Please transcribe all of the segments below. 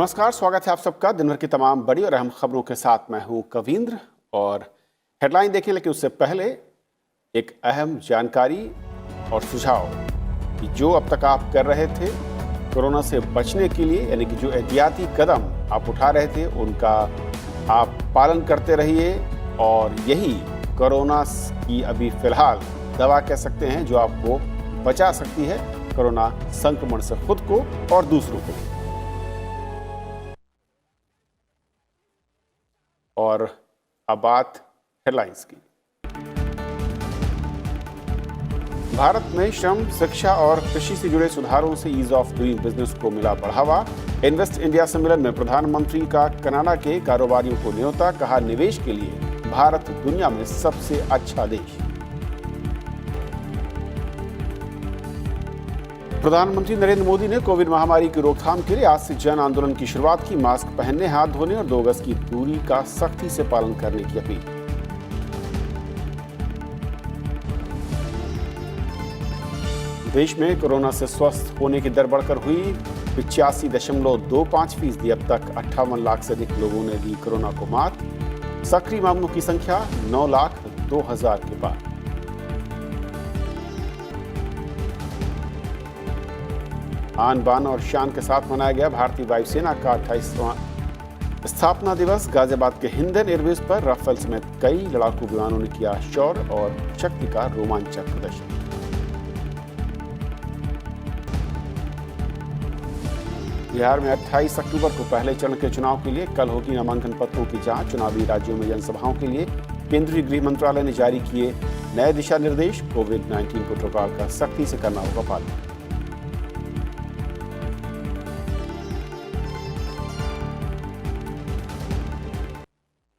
नमस्कार, स्वागत है आप सबका दिन भर की तमाम बड़ी और अहम खबरों के साथ। मैं हूं कविंद्र और हेडलाइन देखें, लेकिन उससे पहले एक अहम जानकारी और सुझाव कि जो अब तक आप कर रहे थे कोरोना से बचने के लिए, यानी कि जो एहतियाती कदम आप उठा रहे थे उनका आप पालन करते रहिए। और यही कोरोना की अभी फिलहाल दवा कह सकते हैं जो आपको बचा सकती है कोरोना संक्रमण से, खुद को और दूसरों को। और अब बात हेडलाइंस की। भारत में श्रम, शिक्षा और कृषि से जुड़े सुधारों से ईज ऑफ डूइंग बिजनेस को मिला बढ़ावा। इन्वेस्ट इंडिया सम्मेलन में प्रधानमंत्री का कनाडा के कारोबारियों को न्योता, कहा निवेश के लिए भारत दुनिया में सबसे अच्छा देश। प्रधानमंत्री नरेंद्र मोदी ने कोविड महामारी की रोकथाम के लिए आज से जन आंदोलन की शुरुआत की। मास्क पहनने, हाथ धोने और 2 गज की दूरी का सख्ती से पालन करने की अपील। देश में कोरोना से स्वस्थ होने की दर बढ़कर हुई 85.25%। अब तक 58 लाख से अधिक लोगों ने दी कोरोना को मात। सक्रिय मामलों की संख्या 9,02,000 के पार। आन बान और शान के साथ मनाया गया भारतीय वायुसेना का 28वां स्थापना दिवस। गाजियाबाद के हिंडन एयरबेस पर राफेल समेत कई लड़ाकू विमानों ने किया शौर्य और शक्ति का रोमांचक प्रदर्शन। बिहार में 28 अक्टूबर को पहले चरण के चुनाव के लिए कल होगी नामांकन पत्रों की जांच। चुनावी राज्यों में जनसभाओं के लिए केंद्रीय गृह मंत्रालय ने जारी किए नए दिशा निर्देश। कोविड-19 प्रोटोकॉल का सख्ती से करना होगा पालन।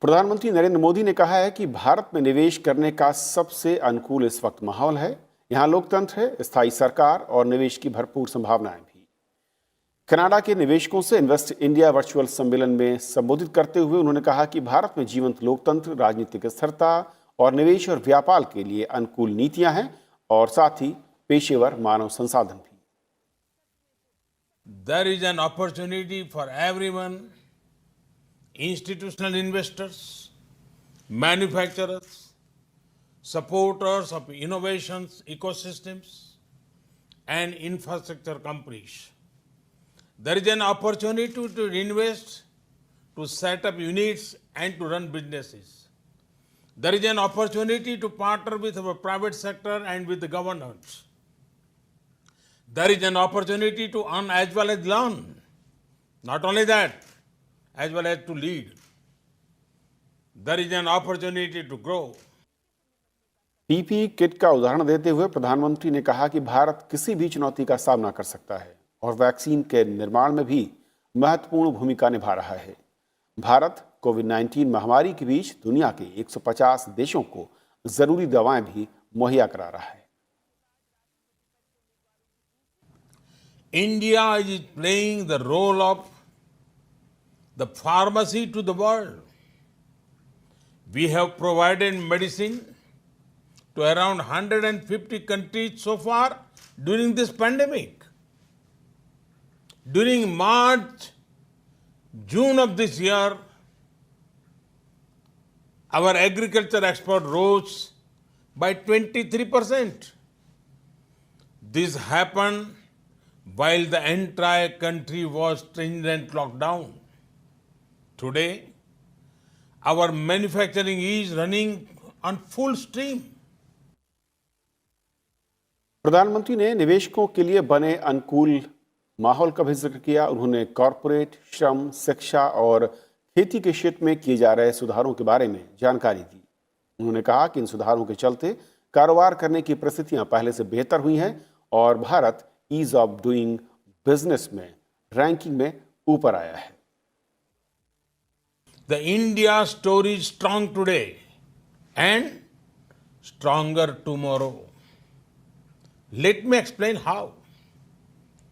प्रधानमंत्री नरेंद्र मोदी ने कहा है कि भारत में निवेश करने का सबसे अनुकूल इस वक्त माहौल है। यहां लोकतंत्र है, स्थायी सरकार और निवेश की भरपूर संभावनाएं भी। कनाडा के निवेशकों से इन्वेस्ट इंडिया वर्चुअल सम्मेलन में संबोधित करते हुए उन्होंने कहा कि भारत में जीवंत लोकतंत्र, राजनीतिक स्थिरता और निवेश और व्यापार के लिए अनुकूल नीतियां हैं और साथ ही पेशेवर मानव संसाधन भी। There is an opportunity for everyone. Institutional investors, manufacturers, supporters of innovations, ecosystems, and infrastructure companies. There is an opportunity to invest, to set up units, and to run businesses. There is an opportunity to partner with our private sector and with the governments. There is an opportunity to earn as well as learn. Not only that, as well as to lead. There is an opportunity to grow. PPE kit का उदाहरण देते हुए प्रधानमंत्री ने कहा कि भारत किसी भी चुनौती का सामना कर सकता है और वैक्सीन के निर्माण में भी महत्वपूर्ण भूमिका निभा रहा है। भारत कोविड-19 महामारी के बीच दुनिया के 150 देशों को जरूरी दवाएं भी मुहैया करा रहा है। India is playing the role of the pharmacy to the world. We have provided medicine to around 150 countries so far during this pandemic. During March, June of this year, our agriculture export rose by 23%. This happened while the entire country was stringent lockdown. Today, our manufacturing is running on full stream. प्रधानमंत्री ने निवेशकों के लिए बने अनुकूल माहौल का भी जिक्र किया। उन्होंने कॉरपोरेट, श्रम, शिक्षा और खेती के क्षेत्र में किए जा रहे सुधारों के बारे में जानकारी दी। उन्होंने कहा कि इन सुधारों के चलते कारोबार करने की परिस्थितियां पहले से बेहतर हुई हैं और Bharat ease of doing business में रैंकिंग में ऊपर आया है। The India story is strong today and stronger tomorrow. Let me explain how.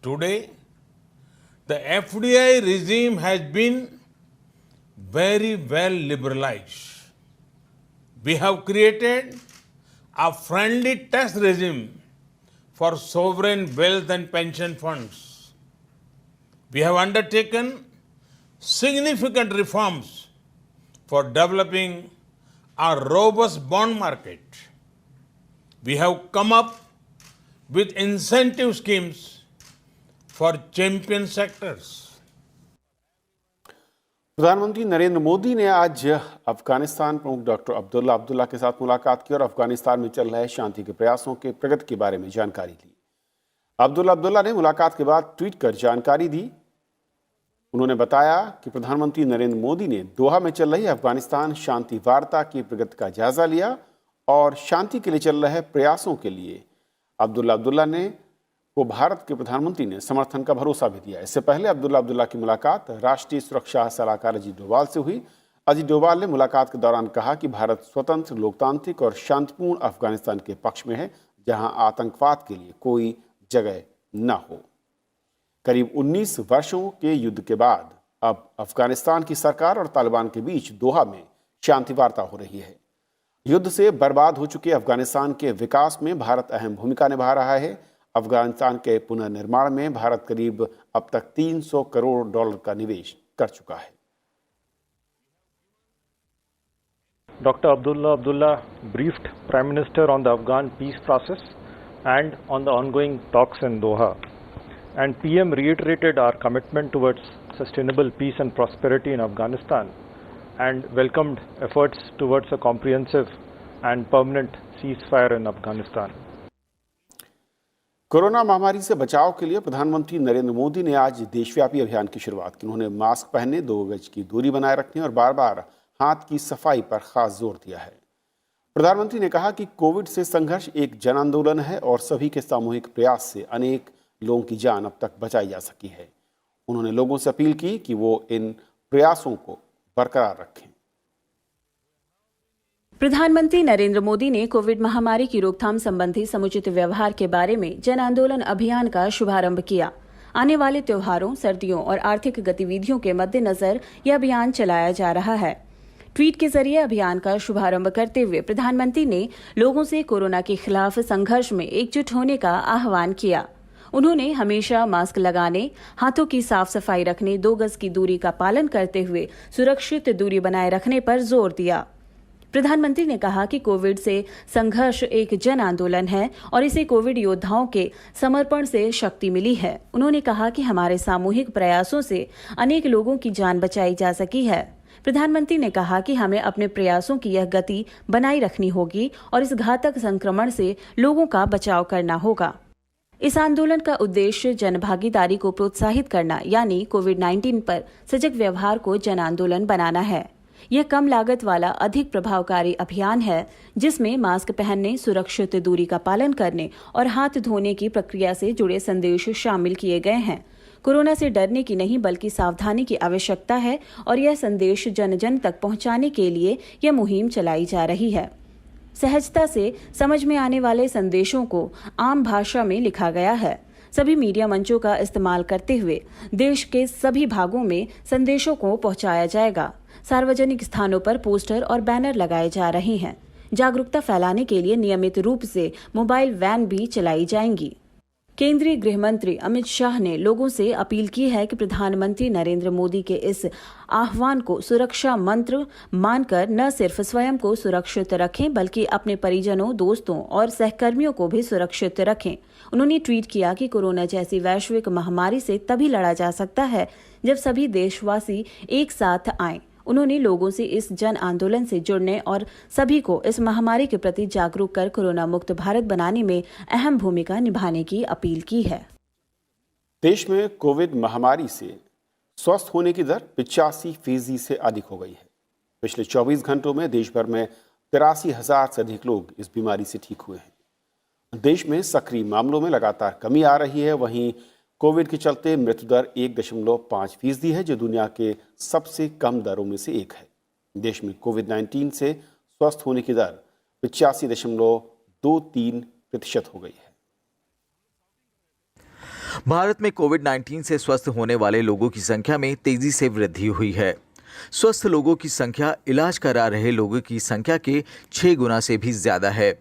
Today, the FDI regime has been very well liberalized. We have created a friendly tax regime for sovereign wealth and pension funds. We have undertaken significant reforms for developing a robust bond market. We have come up with incentive schemes for champion sectors. प्रधानमंत्री नरेंद्र मोदी ने आज अफगानिस्तान प्रमुख doctor Abdullah Abdullah के साथ मुलाकात की और अफगानिस्तान में चल रहे शांति के प्रयासों के प्रगति के बारे में जानकारी ली। अब्दुल्ला अब्दुल्ला ने मुलाकात के बाद ट्वीट कर जानकारी दी। उन्होंने बताया कि प्रधानमंत्री नरेंद्र मोदी ने दोहा में चल रही अफगानिस्तान शांति वार्ता की प्रगति का जायजा लिया और शांति के लिए चल रहे प्रयासों के लिए अब्दुल्ला अब्दुल्ला को भारत के प्रधानमंत्री ने समर्थन का भरोसा भी दिया। इससे पहले अब्दुल्ला अब्दुल्ला की मुलाकात राष्ट्रीय सुरक्षा सलाहकार अजीत डोभाल से हुई। अजीत डोभाल ने मुलाकात के दौरान कहा कि भारत स्वतंत्र, लोकतांत्रिक और शांतिपूर्ण अफगानिस्तान के पक्ष में है, जहां आतंकवाद के लिए कोई जगह न हो। करीब 19 वर्षों के युद्ध के बाद अब अफगानिस्तान की सरकार और तालिबान के बीच दोहा में शांति वार्ता हो रही है। युद्ध से बर्बाद हो चुके अफगानिस्तान के विकास में भारत अहम भूमिका निभा रहा है। अफगानिस्तान के पुनर्निर्माण में भारत करीब अब तक $300 करोड़ का निवेश कर चुका है। Dr. Abdullah briefed Prime Minister on the Afghan peace process and on the ongoing talks in Doha. And PM reiterated our commitment towards sustainable peace and prosperity in Afghanistan and welcomed efforts towards a comprehensive and permanent ceasefire in Afghanistan. Corona महामारी से बचाव के लिए प्रधानमंत्री नरेंद्र मोदी ने आज देशव्यापी अभियान की शुरुआत की। उन्होंने मास्क पहनने, 2 गज की दूरी बनाए रखने और बार बार हाथ की सफाई पर खास जोर दिया है। प्रधानमंत्री ने कहा कि कोविड से संघर्ष एक जन आंदोलन है और सभी के सामूहिक प्रयास से अनेक लोगों की जान अब तक बचाई जा सकी है। उन्होंने लोगों से अपील की कि वो इन प्रयासों को बरकरार रखें। प्रधानमंत्री नरेंद्र मोदी ने कोविड महामारी की रोकथाम संबंधी समुचित व्यवहार के बारे में जन आंदोलन अभियान का शुभारंभ किया। आने वाले त्योहारों, सर्दियों और आर्थिक गतिविधियों के मद्देनजर यह अभियान चलाया जा रहा है। ट्वीट के जरिए अभियान का शुभारंभ करते हुए प्रधानमंत्री ने लोगों से कोरोना के खिलाफ संघर्ष में एकजुट होने का आह्वान किया। उन्होंने हमेशा मास्क लगाने, हाथों की साफ सफाई रखने, 2 गज की दूरी का पालन करते हुए सुरक्षित दूरी बनाए रखने पर जोर दिया। प्रधानमंत्री ने कहा कि कोविड से संघर्ष एक जन आंदोलन है और इसे कोविड योद्धाओं के समर्पण से शक्ति मिली है। उन्होंने कहा कि हमारे सामूहिक प्रयासों से अनेक लोगों की जान बचाई जा सकी है। प्रधानमंत्री ने कहा कि हमें अपने प्रयासों की यह गति बनाए रखनी होगी और इस घातक संक्रमण से लोगों का बचाव करना होगा। इस आंदोलन का उद्देश्य जनभागीदारी को प्रोत्साहित करना यानी कोविड-19 पर सजग व्यवहार को जन आंदोलन बनाना है। यह कम लागत वाला अधिक प्रभावकारी अभियान है जिसमें मास्क पहनने, सुरक्षित दूरी का पालन करने और हाथ धोने की प्रक्रिया से जुड़े संदेश शामिल किए गए हैं। कोरोना से डरने की नहीं बल्कि सावधानी की आवश्यकता है और यह संदेश जन जन तक पहुंचाने के लिए यह मुहिम चलाई जा रही है। सहजता से समझ में आने वाले संदेशों को आम भाषा में लिखा गया है। सभी मीडिया मंचों का इस्तेमाल करते हुए देश के सभी भागों में संदेशों को पहुंचाया जाएगा। सार्वजनिक स्थानों पर पोस्टर और बैनर लगाए जा रहे हैं। जागरूकता फैलाने के लिए नियमित रूप से मोबाइल वैन भी चलाई जाएंगी। केंद्रीय गृह मंत्री अमित शाह ने लोगों से अपील की है कि प्रधानमंत्री नरेंद्र मोदी के इस आह्वान को सुरक्षा मंत्र मानकर न सिर्फ स्वयं को सुरक्षित रखें बल्कि अपने परिजनों, दोस्तों और सहकर्मियों को भी सुरक्षित रखें। उन्होंने ट्वीट किया कि कोरोना जैसी वैश्विक महामारी से तभी लड़ा जा सकता है जब सभी देशवासी एक साथ आएं। उन्होंने लोगों से इस जन आंदोलन से जुड़ने और सभी को इस महामारी के प्रति जागरूक कर कोरोना मुक्त भारत बनाने में अहम भूमिका निभाने की अपील की है। देश में कोविड महामारी से स्वस्थ होने की दर 85% से अधिक हो गई है। पिछले 24 घंटों में देश भर में 83,000 से अधिक लोग इस बीमारी से ठीक हुए हैं। देश में सक्रिय मामलों में लगातार कमी आ रही है। वहीं कोविड के चलते मृत्यु दर 1.5% है, जो दुनिया के सबसे कम दरों में से एक है। देश में कोविड-19 से स्वस्थ होने की दर 85.23% हो गई है। भारत में कोविड-19 से स्वस्थ होने वाले लोगों की संख्या में तेजी से वृद्धि हुई है। स्वस्थ लोगों की संख्या इलाज करा रहे लोगों की संख्या के 6 गुना से भी ज्यादा है।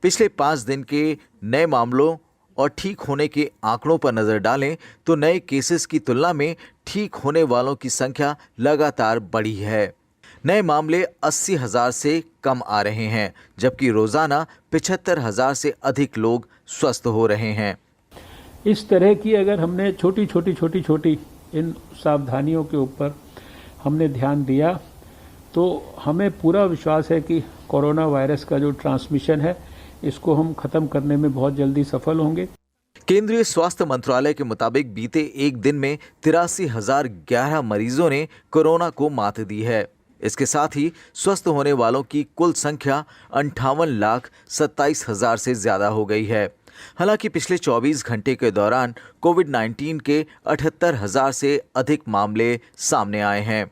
पिछले 5 दिन के नए मामलों और ठीक होने के आंकड़ों पर नजर डालें तो नए केसेस की तुलना में ठीक होने वालों की संख्या लगातार बढ़ी है। नए मामले 80,000 से कम आ रहे हैं, जबकि रोजाना 75,000 से अधिक लोग स्वस्थ हो रहे हैं। इस तरह की अगर हमने छोटी इन सावधानियों के ऊपर हमने ध्यान दिया तो हमें पूरा विश्वास है कि कोरोना वायरस का जो ट्रांसमिशन है इसको हम खत्म करने में बहुत जल्दी सफल होंगे। केंद्रीय स्वास्थ्य मंत्रालय के मुताबिक बीते एक दिन में 83,011 मरीजों ने कोरोना को मात दी है। इसके साथ ही स्वस्थ होने वालों की कुल संख्या 58,27,000 से ज्यादा हो गई है। हालांकि पिछले 24 घंटे के दौरान कोविड-19 के 78,000 से अधिक मामले सामने आए हैं।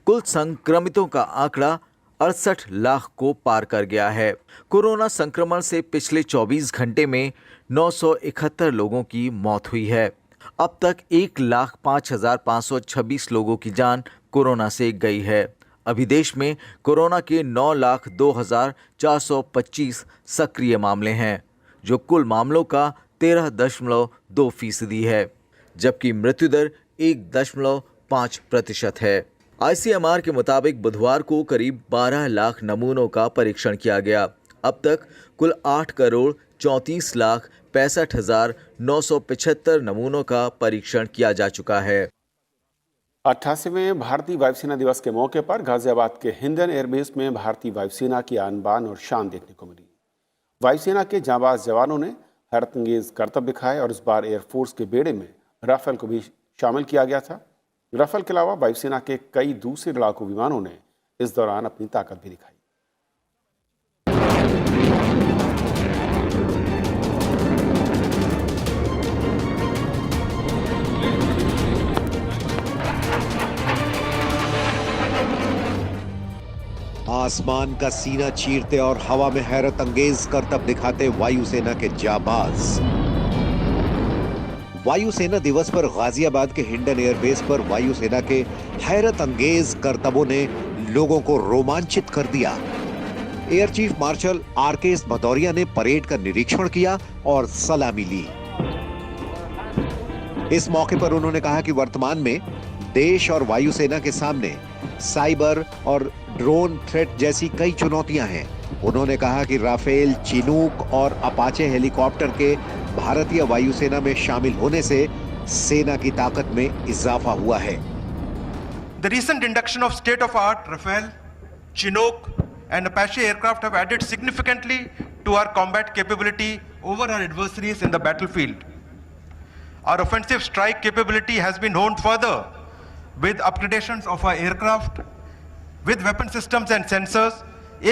कुल संक्रमितों का आंकड़ा 68 लाख को पार कर गया है। कोरोना संक्रमण से पिछले 24 घंटे में 971 लोगों की मौत हुई है। अब तक 1,05,526 लोगों की जान कोरोना से गई है। अभी देश में कोरोना के 9,02,425 सक्रिय मामले हैं, जो कुल मामलों का 13.2% है, जबकि मृत्यु दर 1.5% है। ICMR के मुताबिक बुधवार को करीब 12 लाख नमूनों का परीक्षण किया गया। अब तक कुल 8,34,65,975 नमूनों का परीक्षण किया जा चुका है। 88वें भारतीय वायुसेना दिवस के मौके पर गाजियाबाद के हिंडन एयरबेस में भारतीय वायुसेना की आन बान और शान देखने को मिली। वायुसेना के जांबाज जवानों ने हैरतअंगेज करतब दिखाए और इस बार एयरफोर्स के बेड़े में राफेल को भी शामिल किया गया था। राफेल के अलावा वायुसेना के कई दूसरे लड़ाकू विमानों ने इस दौरान अपनी ताकत भी दिखाई। आसमान का सीना चीरते और हवा में हैरत अंगेज करतब दिखाते वायुसेना के जाबाज। वायुसेना दिवस पर गाजियाबाद के हिंडन एयरबेस पर वायुसेना के हैरत अंगेज करतबों ने लोगों को रोमांचित कर दिया। Air chief marshal RKS Bhadauria ने परेड का निरीक्षण किया और सलामी ली। इस मौके पर उन्होंने कहा कि वर्तमान में देश और वायुसेना के सामने साइबर और ड्रोन थ्रेट जैसी कई चुनौतियां हैं। उन्होंने कहा कि राफेल, चिनूक और अपाचे हेलीकॉप्टर के भारतीय वायुसेना में शामिल होने से सेना की ताकत में इजाफा हुआ है। The recent induction of state-of-art Rafale, Chinook and Apache aircraft have added significantly to our combat capability over our adversaries in the battlefield. Our offensive strike capability has been honed further with upgradations of our aircraft, with weapon systems and sensors,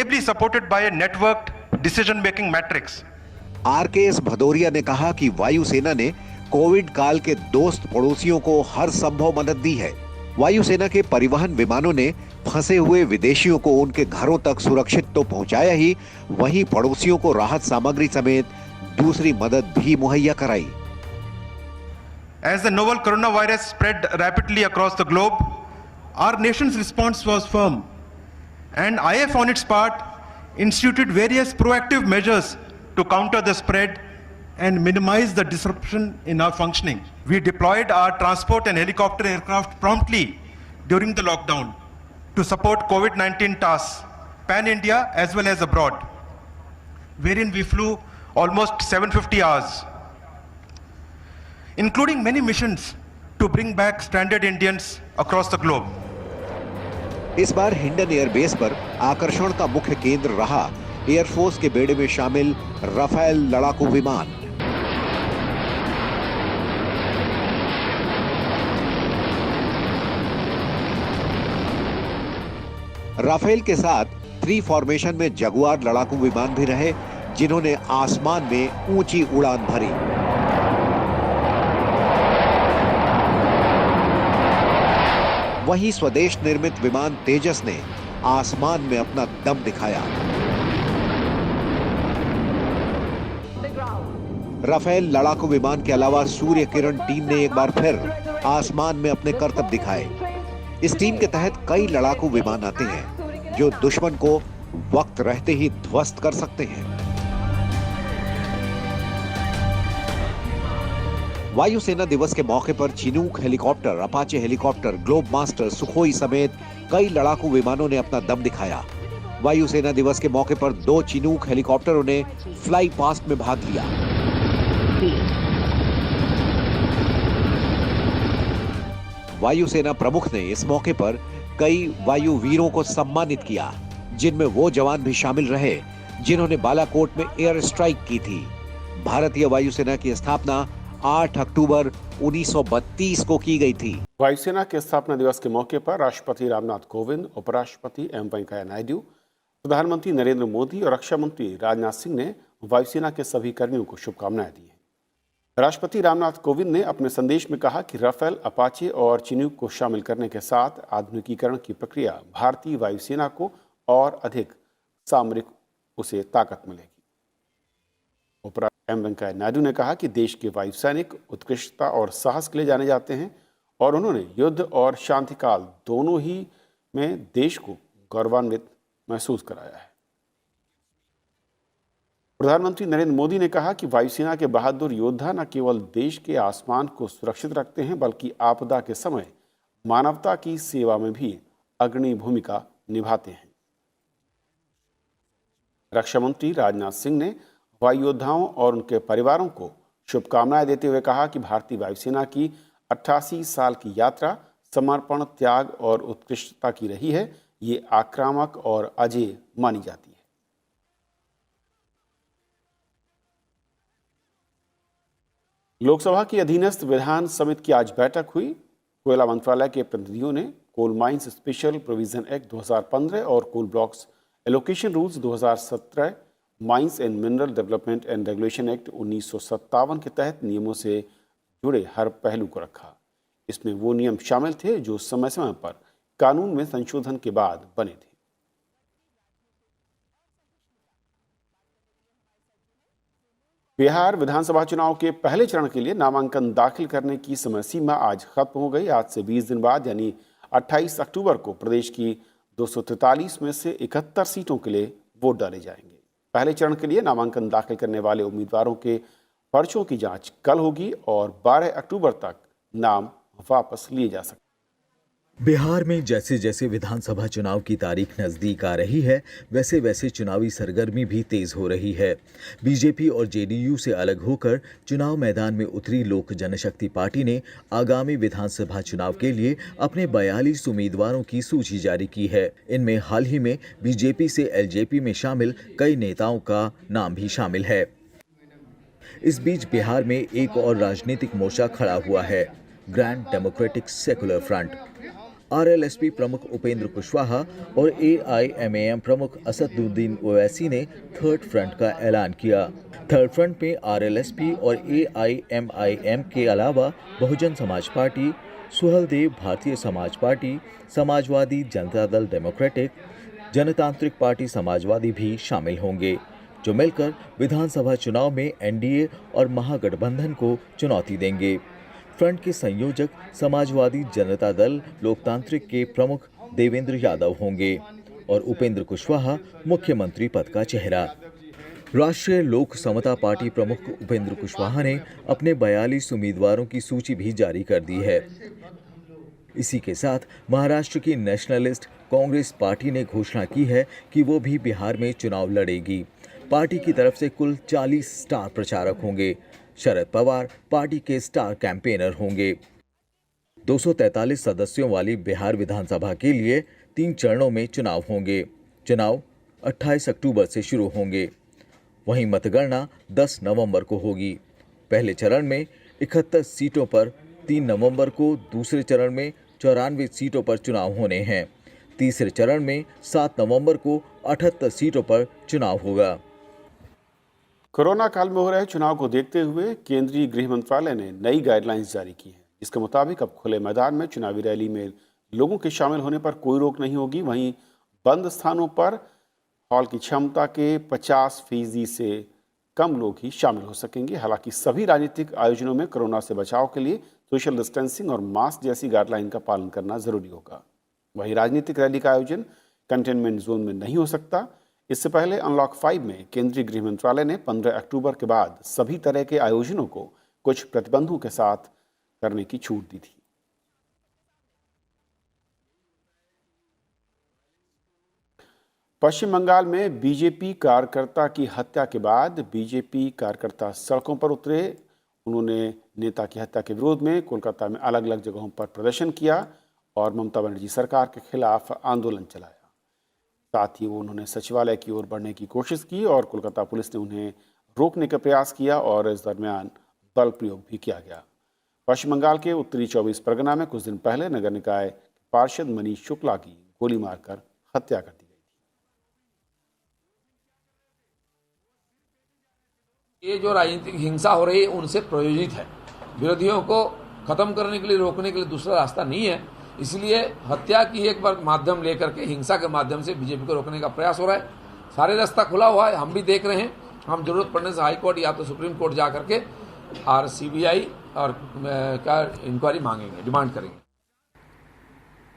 ably supported by a networked decision-making matrix. RKS Bhadauria ने कहा कि वायुसेना ने Covid काल के दोस्त पड़ोसियों को हर संभव मदद दी है। वायुसेना के परिवहन विमानों ने फंसे हुए विदेशियों को उनके घरों तक सुरक्षित तो पहुंचाया ही, वहीं पड़ोसियों को राहत सामग्री समेत दूसरी मदद भी मुहैया कराई। As the novel coronavirus spread rapidly across the globe, our nation's response was firm, and IF on its part instituted various proactive measures to counter the spread and minimize the disruption in our functioning. We deployed our transport and helicopter aircraft promptly during the lockdown to support COVID-19 tasks, pan-India as well as abroad, wherein we flew almost 750 hours, including many missions to bring back stranded Indians across the globe. इस बार Hindon airbase पर आकर्षण का मुख्य केंद्र रहा air force के बेड़े में शामिल राफेल लड़ाकू विमान। राफेल के साथ 3 फॉर्मेशन में जगुआर लड़ाकू विमान भी रहे, जिन्होंने आसमान में ऊंची उड़ान भरी। वहीं स्वदेश निर्मित विमान तेजस ने आसमान में अपना दम दिखाया। राफेल लड़ाकू विमान के अलावा सूर्य किरण टीम ने एक बार फिर आसमान में अपने करतब दिखाए। इस टीम के तहत कई लड़ाकू विमान आते हैं जो दुश्मन को वक्त रहते ही ध्वस्त कर सकते हैं। वायुसेना दिवस के मौके पर Chinook helicopter, Apache helicopter, globe master, Sukhoi समेत कई लड़ाकू विमानों ने अपना दम दिखाया। वायुसेना दिवस के मौके पर 2 चिनूक हेलीकॉप्टरों ने फ्लाई पास्ट में भाग लिया। वायुसेना प्रमुख ने इस मौके पर कई वायु वीरों को सम्मानित किया, जिनमें वो जवान भी शामिल रहे जिन्होंने बालाकोट में एयर स्ट्राइक की थी। भारतीय वायुसेना की स्थापना 8 अक्टूबर 1932 को की गई थी। वायुसेना के स्थापना दिवस के मौके पर राष्ट्रपति रामनाथ कोविंद, उपराष्ट्रपति एम वेंकैया नायडू, प्रधानमंत्री नरेंद्र मोदी और रक्षा मंत्री राजनाथ सिंह ने वायुसेना के सभी कर्मियों को शुभकामनाएं दी हैं। राष्ट्रपति रामनाथ कोविंद ने अपने संदेश में कहा कि राफेल, अपाचे और चिनूक को शामिल करने के साथ आधुनिकीकरण की प्रक्रिया भारतीय वायुसेना को और अधिक सामरिक उसे ताकत मिलेगी। उपराष्ट्रपति एम वेंकैया नायडू ने कहा कि देश के वायु सैनिक उत्कृष्टता और साहस के लिए जाने जाते हैं और उन्होंने युद्ध और शांतिकाल दोनों ही में देश को गौरवान्वित महसूस कराया है। प्रधानमंत्री नरेंद्र मोदी ने कहा कि वायुसेना के बहादुर योद्धा न केवल देश के आसमान को सुरक्षित रखते हैं बल्कि आपदा के समय मानवता की सेवा में भी अग्रणी भूमिका निभाते हैं। रक्षा मंत्री राजनाथ सिंह ने वायु योद्धाओं और उनके परिवारों को शुभकामनाएं देते हुए कहा कि भारतीय वायुसेना की 88 साल की यात्रा समर्पण, त्याग और उत्कृष्टता की रही है। ये आक्रामक और अजेय मानी जाती है। लोकसभा की अधीनस्थ विधान समिति की आज बैठक हुई। कोयला मंत्रालय के प्रतिनिधियों ने coal mines special provision act 2015 और coal blocks allocation rules 2017, mines and mineral development and regulation act 1957 के तहत नियमों से जुड़े हर पहलू को रखा। इसमें वो नियम शामिल थे जो समय समय पर कानून में संशोधन के बाद बने थे। बिहार विधानसभा चुनाव के पहले चरण के लिए नामांकन दाखिल करने की समय सीमा आज खत्म हो गई। आज से 20 दिन बाद यानी 28 अक्टूबर को प्रदेश की 243 में से 71 सीटों के लिए वोट डाले जाएंगे। पहले चरण के लिए नामांकन दाखिल करने वाले उम्मीदवारों के पर्चों की जांच कल होगी और 12 अक्टूबर तक नाम वापस लिए जा सकते। बिहार में जैसे जैसे विधानसभा चुनाव की तारीख नजदीक आ रही है, वैसे वैसे चुनावी सरगर्मी भी तेज हो रही है। बीजेपी और जेडीयू से अलग होकर चुनाव मैदान में उतरी लोक जनशक्ति पार्टी ने आगामी विधानसभा चुनाव के लिए अपने 42 उम्मीदवारों की सूची जारी की है। इनमें हाल ही में बीजेपी से एलजेपी में शामिल कई नेताओं का नाम भी शामिल है। इस बीच बिहार में एक और राजनीतिक मोर्चा खड़ा हुआ है, grand democratic secular front. RLSP प्रमुख उपेंद्र कुशवाहा और एआईएमआईएम प्रमुख असदुद्दीन ओवैसी ने थर्ड फ्रंट का ऐलान किया। थर्ड फ्रंट में आरएलएसपी और एआईएमआईएम के अलावा Bahujan Samaj party, Suheldev Bharatiya Samaj party, Samajwadi Janata Dal democratic, जनतांत्रिक पार्टी समाजवादी भी शामिल होंगे, जो मिलकर विधानसभा चुनाव में एनडीए और महागठबंधन को चुनौती देंगे। फ्रंट के संयोजक समाजवादी जनता दल लोकतांत्रिक के प्रमुख देवेंद्र यादव होंगे और उपेंद्र कुशवाहा मुख्यमंत्री पद का चेहरा। राष्ट्रीय लोक समता पार्टी प्रमुख उपेंद्र कुशवाहा ने अपने 42 उम्मीदवारों की सूची भी जारी कर दी है। इसी के साथ महाराष्ट्र की नेशनलिस्ट कांग्रेस पार्टी ने घोषणा की है कि वो भी बिहार में चुनाव लड़ेगी। पार्टी की तरफ से कुल 40 स्टार प्रचारक होंगे। शरद पवार पार्टी के स्टार कैंपेनर होंगे। 243 सदस्यों वाली बिहार विधानसभा के लिए 3 चरणों में चुनाव होंगे। चुनाव 28 अक्टूबर से शुरू होंगे, वहीं मतगणना 10 नवंबर को होगी। पहले चरण में 71 सीटों पर 3 नवंबर को, दूसरे चरण में 94 सीटों पर चुनाव होने हैं। तीसरे चरण में 7 नवंबर को 78 सीटों पर चुनाव होगा। कोरोना काल में हो रहे चुनाव को देखते हुए केंद्रीय गृह मंत्रालय ने नई गाइडलाइंस जारी की है। इसके मुताबिक अब खुले मैदान में चुनावी रैली में लोगों के शामिल होने पर कोई रोक नहीं होगी। वहीं बंद स्थानों पर हॉल की क्षमता के 50% से कम लोग ही शामिल हो सकेंगे। हालांकि सभी राजनीतिक आयोजनों में कोरोना से बचाव के लिए सोशल डिस्टेंसिंग और मास्क जैसी गाइडलाइन का पालन करना जरूरी होगा। वहीं राजनीतिक रैली का आयोजन कंटेनमेंट जोन में नहीं हो सकता। इससे पहले अनलॉक 5 में केंद्रीय गृह मंत्रालय ने 15 अक्टूबर के बाद सभी तरह के आयोजनों को कुछ प्रतिबंधों के साथ करने की छूट दी थी। पश्चिम बंगाल में बीजेपी कार्यकर्ता की हत्या के बाद बीजेपी कार्यकर्ता सड़कों पर उतरे। उन्होंने नेता की हत्या के विरोध में कोलकाता में अलग अलग जगहों पर प्रदर्शन किया और ममता बनर्जी सरकार के खिलाफ आंदोलन चलाया। साथ ही उन्होंने सचिवालय की ओर बढ़ने की कोशिश की और कोलकाता पुलिस ने उन्हें रोकने का प्रयास किया और इस दरमियान बल प्रयोग भी किया गया। पश्चिम बंगाल के उत्तरी 24 परगना में कुछ दिन पहले नगर निकाय पार्षद मनीष शुक्ला की गोली मारकर हत्या कर दी गई थी। ये जो राजनीतिक हिंसा हो रही है उनसे प्रायोजित है। विरोधियों को खत्म करने के लिए, रोकने के लिए दूसरा रास्ता नहीं है। इसलिए हत्या की एक बार माध्यम लेकर के हिंसा के माध्यम से बीजेपी को रोकने का प्रयास हो रहा है। सारे रास्ता खुला हुआ है, हम भी देख रहे हैं। हम जरूरत पड़ने से हाई कोर्ट या तो सुप्रीम कोर्ट जा करके और सीबीआई और का इंक्वायरी मांगेंगे, डिमांड करेंगे।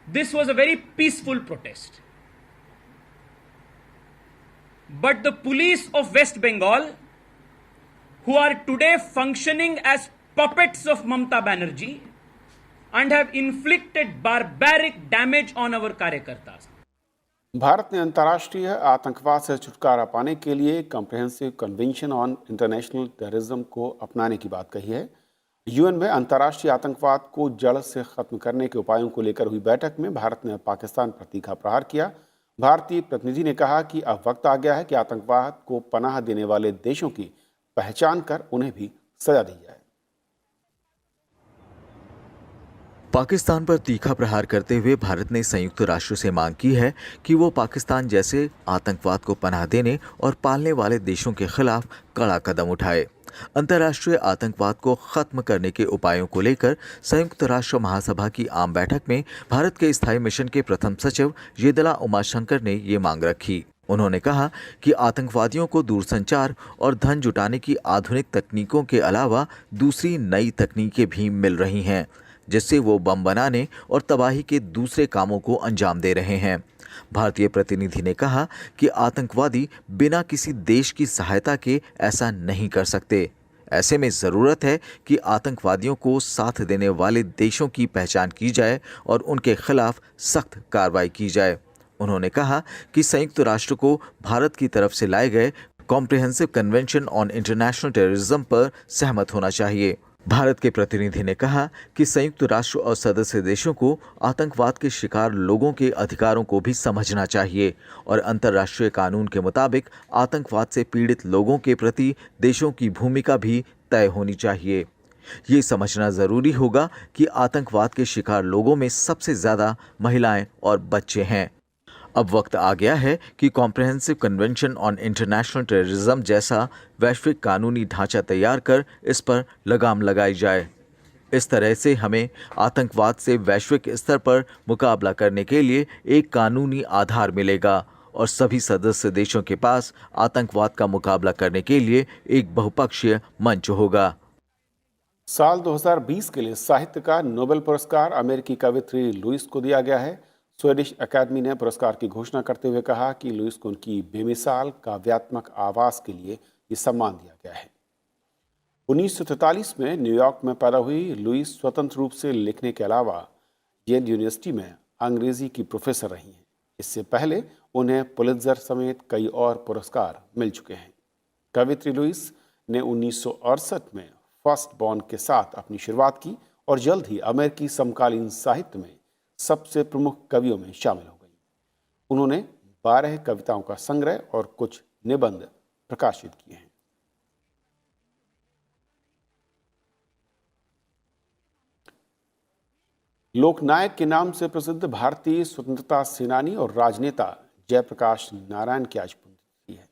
This was a very peaceful protest. But the police of West Bengal, who are today functioning as puppets of Mamata Banerjee and have inflicted barbaric damage on our Karyakartas. Bharat ने अंतर्राष्ट्रीय आतंकवाद से छुटकारा पाने के लिए comprehensive convention on international terrorism को अपनाने की बात कही है। यूएन में अंतर्राष्ट्रीय आतंकवाद को जड़ से खत्म करने के उपायों को लेकर हुई बैठक में भारत ने पाकिस्तान पर तीखा प्रहार किया। भारतीय प्रतिनिधि ने कहा कि अब वक्त आ गया है कि आतंकवाद को पनाह देने वाले देशों की पहचान कर उन्हें भी सजा दी जाए। पाकिस्तान पर तीखा प्रहार करते हुए भारत ने संयुक्त राष्ट्र से मांग की है कि वो पाकिस्तान जैसे आतंकवाद को पनाह देने और पालने वाले देशों के खिलाफ कड़ा कदम उठाए। अंतर्राष्ट्रीय आतंकवाद को खत्म करने के उपायों को लेकर संयुक्त राष्ट्र महासभा की आम बैठक में भारत के स्थायी मिशन के प्रथम सचिव येदला उमाशंकर ने ये मांग रखी। उन्होंने कहा कि आतंकवादियों को दूरसंचार और धन जुटाने की आधुनिक तकनीकों के अलावा दूसरी नई तकनीकें भी मिल रही हैं, जिससे वो बम बनाने और तबाही के दूसरे कामों को अंजाम दे रहे हैं। भारतीय प्रतिनिधि ने कहा कि आतंकवादी बिना किसी देश की सहायता के ऐसा नहीं कर सकते। ऐसे में ज़रूरत है कि आतंकवादियों को साथ देने वाले देशों की पहचान की जाए और उनके खिलाफ सख्त कार्रवाई की जाए। उन्होंने कहा कि संयुक्त राष्ट्र को भारत की तरफ से लाए गए comprehensive convention on international terrorism पर सहमत होना चाहिए। भारत के प्रतिनिधि ने कहा कि संयुक्त राष्ट्र और सदस्य देशों को आतंकवाद के शिकार लोगों के अधिकारों को भी समझना चाहिए और अंतर्राष्ट्रीय कानून के मुताबिक आतंकवाद से पीड़ित लोगों के प्रति देशों की भूमिका भी तय होनी चाहिए। ये समझना जरूरी होगा कि आतंकवाद के शिकार लोगों में सबसे ज्यादा महिलाएं और बच्चे हैं। अब वक्त आ गया है कि comprehensive convention on international terrorism जैसा वैश्विक कानूनी ढांचा तैयार कर इस पर लगाम लगाई जाए। इस तरह से हमें आतंकवाद से वैश्विक स्तर पर मुकाबला करने के लिए एक कानूनी आधार मिलेगा और सभी सदस्य देशों के पास आतंकवाद का मुकाबला करने के लिए एक बहुपक्षीय मंच होगा। साल 2020 के लिए साहित्य का नोबेल पुरस्कार अमेरिकी कवयित्री लुइस को दिया गया है। स्वीडिश अकादमी ने पुरस्कार की घोषणा करते हुए कहा कि लुइस को उनकी बेमिसाल काव्यात्मक आवाज के लिए ये सम्मान दिया गया है। 1943 में न्यूयॉर्क में पैदा हुई लुइस स्वतंत्र रूप से लिखने के अलावा येल यूनिवर्सिटी में अंग्रेजी की प्रोफेसर रही हैं। इससे पहले उन्हें पुलित्जर समेत कई और पुरस्कार मिल चुके हैं। कवयित्री लुइस ने 1968 में फर्स्ट बॉर्न के साथ अपनी शुरुआत की और जल्द ही अमेरिकी समकालीन साहित्य में सबसे प्रमुख कवियों में शामिल हो गई। उन्होंने 12 कविताओं का संग्रह और कुछ निबंध प्रकाशित किए हैं। लोकनायक के नाम से प्रसिद्ध भारतीय स्वतंत्रता सेनानी और राजनेता जयप्रकाश नारायण की आज पुण्यतिथि है।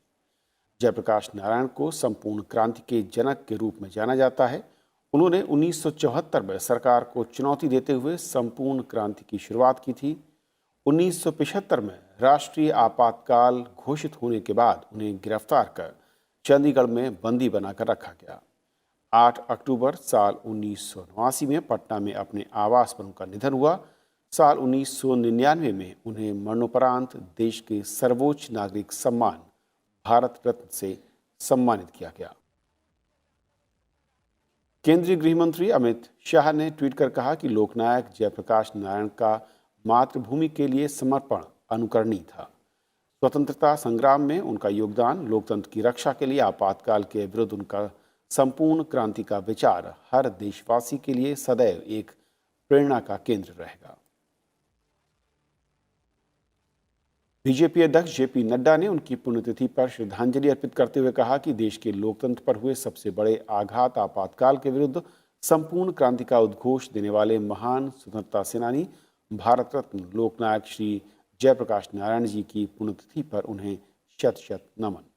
जयप्रकाश नारायण को संपूर्ण क्रांति के जनक के रूप में जाना जाता है। उन्होंने 1974 में सरकार को चुनौती देते हुए संपूर्ण क्रांति की शुरुआत की थी। 1975 में राष्ट्रीय आपातकाल घोषित होने के बाद उन्हें गिरफ्तार कर चंडीगढ़ में बंदी बनाकर रखा गया। 8 अक्टूबर साल 1989 में पटना में अपने आवास पर उनका निधन हुआ। साल 1999 में उन्हें मरणोपरांत देश के सर्वोच्च नागरिक सम्मान भारत रत्न से सम्मानित किया गया। केंद्रीय गृह मंत्री अमित शाह ने ट्वीट कर कहा कि लोकनायक जयप्रकाश नारायण का मातृभूमि के लिए समर्पण अनुकरणीय था। स्वतंत्रता संग्राम में उनका योगदान, लोकतंत्र की रक्षा के लिए आपातकाल के विरुद्ध उनका संपूर्ण क्रांति का विचार हर देशवासी के लिए सदैव एक प्रेरणा का केंद्र रहेगा। बीजेपी अध्यक्ष जेपी नड्डा ने उनकी पुण्यतिथि पर श्रद्धांजलि अर्पित करते हुए कहा कि देश के लोकतंत्र पर हुए सबसे बड़े आघात आपातकाल के विरुद्ध संपूर्ण क्रांति का उद्घोष देने वाले महान स्वतंत्रता सेनानी भारत रत्न लोकनायक श्री जयप्रकाश नारायण जी की पुण्यतिथि पर उन्हें शत शत नमन।